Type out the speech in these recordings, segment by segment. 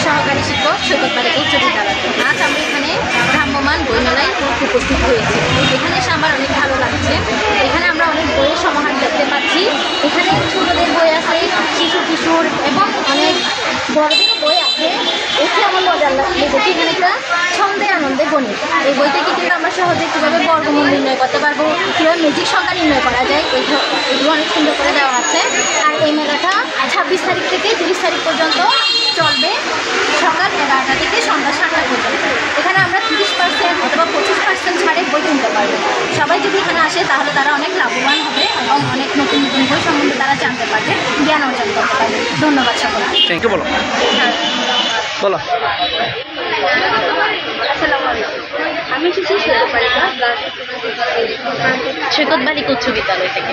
সহকারী শিক্ষক সৈকত বালিকা উচ্চ বিদ্যালয়। আজ আমরা এখানে ভ্রাম্যমান বইমেলায় উপস্থিত হয়েছি। এখানে এসে আমার অনেক ভালো লাগছে। এখানে আমরা অনেক বইয়ের সমাহার দেখতে পাচ্ছি। এখানে ছোটদের বই আছে, শিশু কিশোর এবং অনেক বড়দেরও বই আছে। এতে আমার মজার লেগেছে এখানে একটা ছন্দে আনন্দে গণিত। এই বই থেকে কিন্তু আমরা সহজে কীভাবে বর্গমূল নির্ণয় করতে পারবো, কীভাবে ম্যাজিক সংখ্যা নির্ণয় করা যায়, এগুলো অনেক সুন্দর করে দেওয়া আছে। আর এই মেলাটা 26 তারিখ থেকে 30 তারিখ পর্যন্ত চলবে, সকাল 11টা থেকে সন্ধ্যা 7টা পর্যন্ত। এখানে আমরা 30% অথবা 25% ছাড়ে বই কিনতে পারবো। সবাই যদি এখানে আসে তাহলে তারা অনেক লাভবান হবে এবং অনেক নতুন নতুন বই সম্বন্ধে তারা জানতে পারবে, জ্ঞান অর্জন করতে পারবে। ধন্যবাদ সকলকে। Thank you. বলো বলো। আমি এসেছি সৈকত বালিকা উচ্চ বিদ্যালয় থেকে।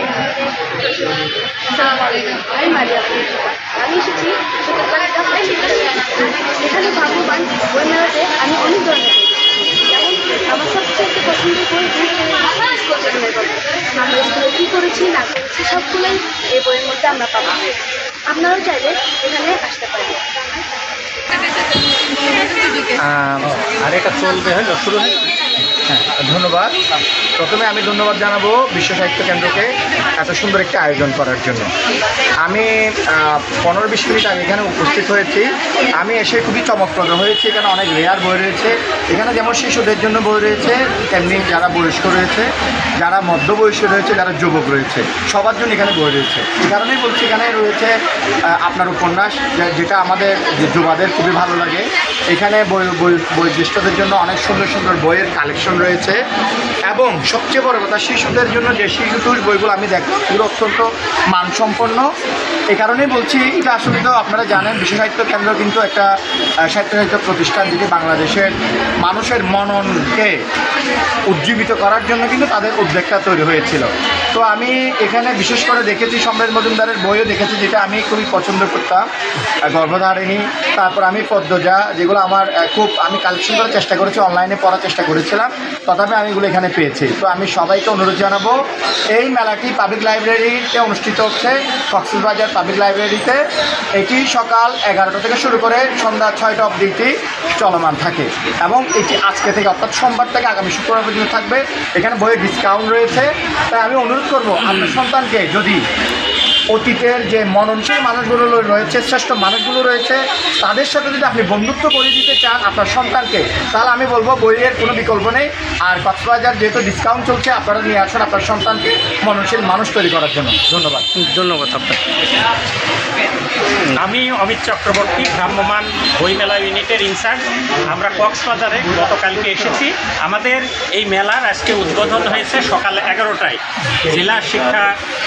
আমি মারিয়া। আমি এসেছি সৈকত বালিকা হাই স্কুল। এখানে ভ্রাম্যমান বইমেলাতে আমি অনেক ধরনের বই, যেমন আমার সবচেয়ে পছন্দের বই স্কুল জীবনের গল্প। আমরা স্কুলে কী করেছি না করেছি সবগুলোই এই বইয়ের মধ্যে আমরা পাবো। আপনারাও চাইলে এখানে আসতে পারেন। আর এটা চলবে, হলো শুরু হয়। হ্যাঁ, ধন্যবাদ। প্রথমে আমি ধন্যবাদ জানাবো বিশ্ব সাহিত্য কেন্দ্রকে এত সুন্দর একটি আয়োজন করার জন্য। আমি 15-20 মিনিট আগে এখানে উপস্থিত হয়েছি। আমি এসে খুবই চমকপ্রদ হয়েছি। এখানে অনেক রেয়ার বই রয়েছে। এখানে যেমন শিশুদের জন্য বই রয়েছে, তেমনি যারা বয়স্ক রয়েছে, যারা মধ্যবয়স্ক রয়েছে, যারা যুবক রয়েছে, সবার জন্য এখানে বই রয়েছে। এই কারণেই বলছি এখানে রয়েছে আপনার উপন্যাস, যেটা আমাদের যুবাদের খুবই ভালো লাগে। এখানে বয়োজ্যেষ্ঠদের জন্য অনেক সুন্দর সুন্দর বইয়ের কালেকশন রয়েছে এবং সবচেয়ে বড় কথা শিশুদের জন্য যে শিশুতোষ বইগুলো আমি দেখলাম এগুলো অত্যন্ত মানসম্পন্ন। এই কারণেই বলছি এটা আসলে তো আপনারা জানেন বিশ্ব সাহিত্য কেন্দ্র কিন্তু একটা সাহিত্য প্রতিষ্ঠান, যেটি বাংলাদেশের মানুষের মননকে উজ্জীবিত করার জন্য কিন্তু তাদের উদ্যোগটা তৈরি হয়েছিল। তো আমি এখানে বিশেষ করে দেখেছি সম্রাট মজুমদারের বইও দেখেছি, যেটা আমি খুবই পছন্দ করতাম, গর্ভধারিণী, তারপর আমি পদ্মজা, যেগুলো আমার আমি কালেকশন করার চেষ্টা করেছি, অনলাইনে পড়ার চেষ্টা করেছিলাম, তথাপি আমি এগুলো এখানে পেয়েছি। তো আমি সবাইকে অনুরোধ জানাবো, এই মেলাটি পাবলিক লাইব্রেরিতে অনুষ্ঠিত হচ্ছে, কক্সবাজার পাবলিক লাইব্রেরিতে। এটি সকাল 11টা থেকে শুরু করে সন্ধ্যা 6টা অবধি চলমান থাকে এবং এটি আজকে থেকে অর্থাৎ সোমবার থেকে আগামী শুক্রবার পর্যন্ত থাকবে। এখানে বইয়ের ডিসকাউন্ট রয়েছে। তাই আমি অনুরোধ করবো আপনার সন্তানকে যদি অতীতের যে মননশীল মানুষগুলো রয়েছে, শ্রেষ্ঠ মানুষগুলো রয়েছে, তাদের সাথে যদি আপনি বন্ধুত্ব করে দিতে চান আপনার সন্তানকে, তাহলে আমি বলবো বইয়ের কোনো বিকল্প নেই। আর কক্সবাজার যেহেতু ডিসকাউন্ট চলছে, আপনারা নিয়ে আসুন আপনার সন্তানকে মননশীল মানুষ তৈরি করার জন্য। ধন্যবাদ। ধন্যবাদ আপনাকে। আমি অমিত চক্রবর্তী, ভ্রাম্যমান বইমেলা ইউনিটের ইনচার্জ। আমরা কক্সবাজারে গতকালকে এসেছি। আমাদের এই মেলার আজকে উদ্বোধন হয়েছে সকাল 11টায়। জেলা শিক্ষা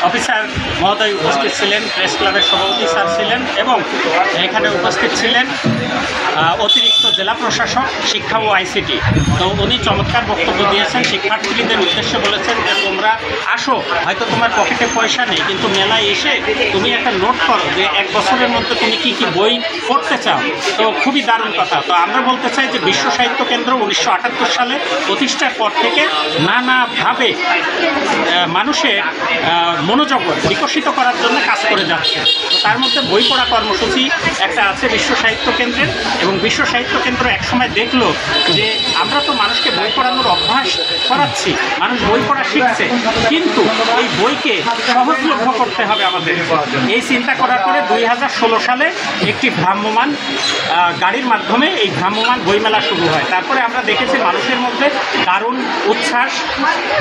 অফিসার মহোদয় উপস্থিত ছিলেন, প্রেস ক্লাবের সভাপতি স্যার ছিলেন এবং এখানে উপস্থিত ছিলেন অতিরিক্ত জেলা প্রশাসক শিক্ষা ও আইসিটি। তো উনি চমৎকার বক্তব্য দিয়েছেন। শিক্ষার্থীদের উদ্দেশ্যে বলেছেন যে তোমরা আসো, হয়তো তোমার পকেটে পয়সা নেই, কিন্তু মেলায় এসে তুমি একটা নোট করো যে 1 বছরের মধ্যে তুমি কি কি বই পড়তে চাও। তো খুবই দারুণ কথা। তো আমরা বলতে চাই যে বিশ্ব সাহিত্য কেন্দ্র 1978 সালে প্রতিষ্ঠার পর থেকে নানাভাবে মানুষের মনোজগৎ বিকশিত করার জন্য কাজ করে যাচ্ছে। তো তার মধ্যে বই পড়া কর্মসূচি একটা আছে বিশ্ব সাহিত্য কেন্দ্রের, এবং বিশ্ব সাহিত্য কেন্দ্র একসময় দেখলো যে আমরা তো মানুষকে বই পড়ানোর অভ্যাস করাচ্ছি, মানুষ বই পড়া শিখছে, কিন্তু এই বইকে সহজলভ্য করতে হবে আমাদের। এই চিন্তা করার পরে 2016 সালে একটি ভ্রাম্যমান গাড়ির মাধ্যমে এই ভ্রাম্যমান বইমেলা শুরু হয়। তারপরে আমরা দেখেছি মানুষের মধ্যে দারুণ উচ্ছ্বাস,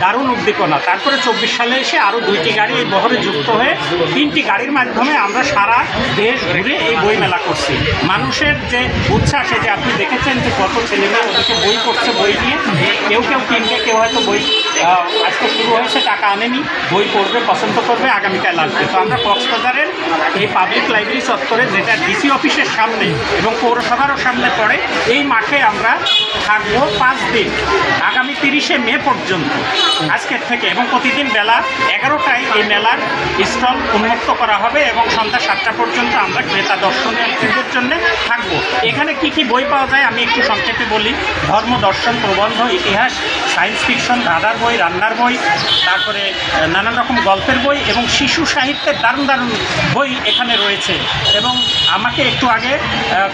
দারুণ উদ্দীপনা। তারপরে 24 সালে এসে আরও 2টি গাড়ি এই বহরে যুক্ত হয়ে 3টি গাড়ির মাধ্যমে আমরা সারা দেশ ঘুরে এই বইমেলা করছি। মানুষের যে উচ্ছ্বাস, যে আপনি দেখেছেন যে কত ছেলেমেয়ে ওদেরকে বই পড়ছে, বই নিয়ে কেউ কিনবে, কেউ হয়তো বই আজকে শুরু হয়েছে, টাকা আনেনি, বই পড়বে, পছন্দ করবে, আগামীকাল আসবে। তো আমরা কক্সবাজারের এই পাবলিক লাইব্রেরি চত্বরে, যেটা ডিসি অফিসের সামনে এবং পৌরসভারও সামনে পড়ে, এই মাঠে আমরা থাকবো 5 দিন, আগামী 30শে মে পর্যন্ত আজকের থেকে। এবং প্রতিদিন বেলা 11টায় এই মেলার স্টল উন্মুক্ত করা হবে এবং সন্ধ্যা 7টা পর্যন্ত আমরা ক্রেতা দর্শনার্থীদের জন্য থাকবো। এখানে কি কি বই পাওয়া যায় আমি একটু সংক্ষেপে বলি। ধর্ম, দর্শন, প্রবন্ধ, ইতিহাস, সায়েন্স ফিকশন, ধাঁধার বই, রান্নার বই, তারপরে নানান রকম গল্পের বই এবং শিশু সাহিত্যের দারুণ দারুণ বই এখানে রয়েছে। এবং আমাকে একটু আগে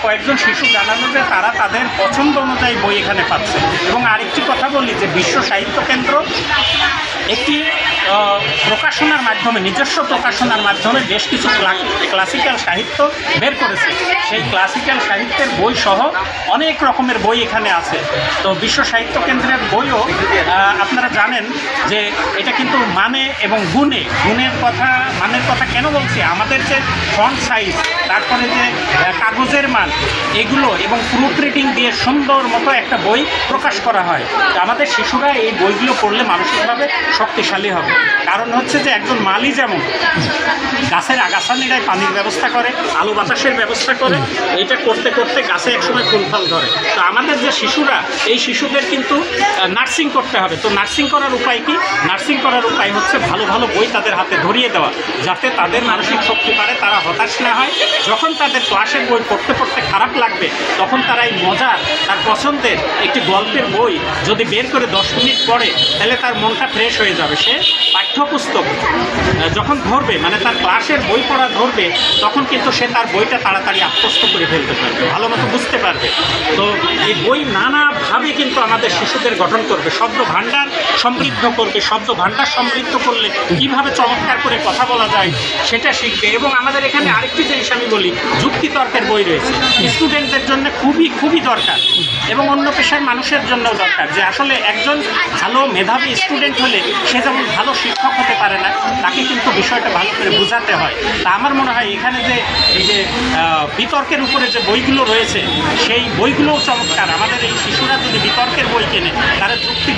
কয়েকজন শিশু জানালো যে তারা তাদের পছন্দ অনুযায়ী বই এখানে পাচ্ছে। এবং আরেকটি কথা বলি যে বিশ্ব সাহিত্য কেন্দ্র একটি প্রকাশনার মাধ্যমে, নিজস্ব প্রকাশনার মাধ্যমে বেশ কিছু ক্লাসিক্যাল সাহিত্য বের করেছে। সেই ক্লাসিক্যাল সাহিত্যের বই সহ অনেক রকমের বই এখানে আছে। তো বিশ্ব সাহিত্য কেন্দ্রের বইও আপনারা জানেন যে এটা কিন্তু মানে এবং মানের কথা কেন বলছি, আমাদের যে ফন্ট সাইজ, তারপরে যে কাগজের মান, এগুলো এবং প্রুফ রিডিং দিয়ে সুন্দর মতো একটা বই প্রকাশ করা হয়। তো আমাদের শিশুরা এই বইগুলো পড়লে মানসিকভাবে শক্তিশালী হবে। কারণ হচ্ছে যে একজন মালি যেমন গাছের আগাছা নিরায় পানির ব্যবস্থা করে, আলো বাতাসের ব্যবস্থা করে, এইটা করতে করতে গাছে একসময় ফুল ফল ধরে। তো আমাদের যে শিশুরা, এই শিশুদের কিন্তু নার্সিং করতে হবে। তো নার্সিং করার উপায় কি? নার্সিং করার উপায় হচ্ছে ভালো ভালো বই তাদের হাতে ধরিয়ে দেওয়া, যাতে তাদের মানসিক শক্তি বাড়ে, তারা হতাশ না হয়। যখন তাদের ক্লাসের বই পড়তে পড়তে খারাপ লাগবে, তখন তারা এই মজার, তার পছন্দের একটি গল্পের বই যদি বের করে 10 মিনিট পড়ে, তাহলে তার মনটা ফ্রেশ হয়ে যাবে। সে পাঠ্যপুস্তক যখন ধরবে, মানে তার ক্লাসের বই পড়া ধরবে, তখন কিন্তু সে তার বইটা তাড়াতাড়ি আত্মস্থ করে ফেলতে পারবে, ভালো মতো বুঝতে পারবে। তো এই বই নানাভাবে কিন্তু আমাদের শিশুদের গঠন করবে, শব্দ ভাণ্ডার সমৃদ্ধ করবে। শব্দ ভাণ্ডার সমৃদ্ধ করলে কীভাবে চমৎকার করে কথা বলা যায় সেটা শিখবে। এবং আমাদের এখানে আরেকটি জিনিস আমি বলি, যুক্তিতর্কের বই রয়েছে, স্টুডেন্টদের জন্য খুবই দরকার এবং অন্য পেশার মানুষের জন্যও দরকার। যে আসলে একজন ভালো মেধাবী স্টুডেন্ট হলে সে যেমন ভালো শিক্ষক হতে পারে না, তাকে কিন্তু বিষয়টা ভালো করে বোঝাতে হয়। তা আমার মনে হয় এখানে যে এই যে বিতর্কের উপরে যে বইগুলো রয়েছে, সেই বইগুলোও চমৎকার। আমাদের এই শিশুরা যদি বিতর্কের বই কেনে, তারা যুক্তি